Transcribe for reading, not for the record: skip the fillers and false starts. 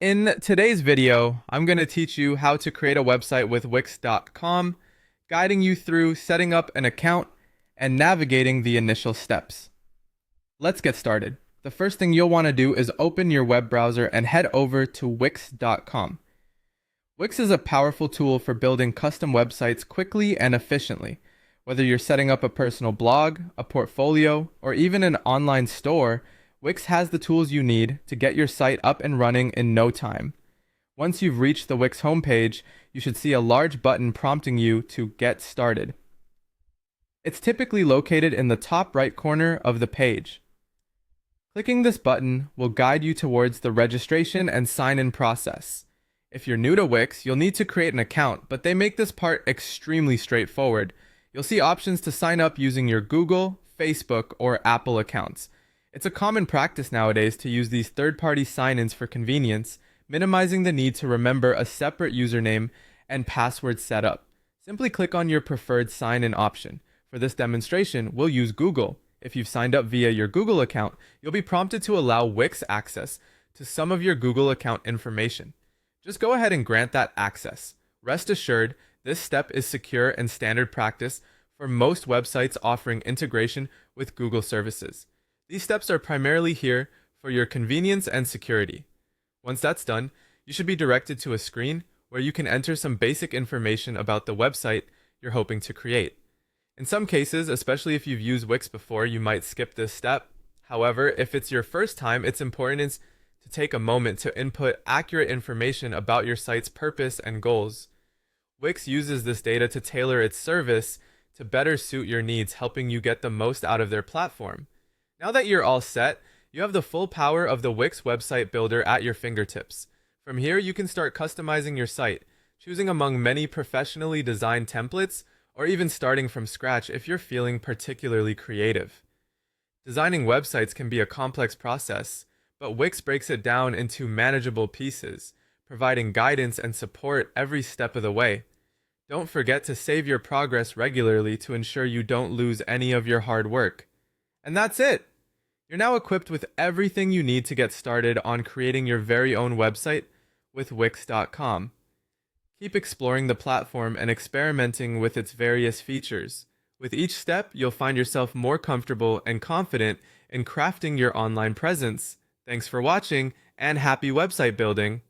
In today's video, I'm going to teach you how to create a website with Wix.com, guiding you through setting up an account and navigating the initial steps. Let's get started. The first thing you'll want to do is open your web browser and head over to Wix.com. Wix is a powerful tool for building custom websites quickly and efficiently. Whether you're setting up a personal blog, a portfolio, or even an online store, Wix has the tools you need to get your site up and running in no time. Once you've reached the Wix homepage, you should see a large button prompting you to get started. It's typically located in the top right corner of the page. Clicking this button will guide you towards the registration and sign-in process. If you're new to Wix, you'll need to create an account, but they make this part extremely straightforward. You'll see options to sign up using your Google, Facebook, or Apple accounts. It's a common practice nowadays to use these third-party sign-ins for convenience, minimizing the need to remember a separate username and password setup. Simply click on your preferred sign-in option. For this demonstration, we'll use Google. If you've signed up via your Google account, you'll be prompted to allow Wix access to some of your Google account information. Just go ahead and grant that access. Rest assured, this step is secure and standard practice for most websites offering integration with Google services. These steps are primarily here for your convenience and security. Once that's done, you should be directed to a screen where you can enter some basic information about the website you're hoping to create. In some cases, especially if you've used Wix before, you might skip this step. However, if it's your first time, it's important to take a moment to input accurate information about your site's purpose and goals. Wix uses this data to tailor its service to better suit your needs, helping you get the most out of their platform. Now that you're all set, you have the full power of the Wix website builder at your fingertips. From here, you can start customizing your site, choosing among many professionally designed templates, or even starting from scratch if you're feeling particularly creative. Designing websites can be a complex process, but Wix breaks it down into manageable pieces, providing guidance and support every step of the way. Don't forget to save your progress regularly to ensure you don't lose any of your hard work. And that's it! You're now equipped with everything you need to get started on creating your very own website with Wix.com. Keep exploring the platform and experimenting with its various features. With each step, you'll find yourself more comfortable and confident in crafting your online presence. Thanks for watching, and happy website building!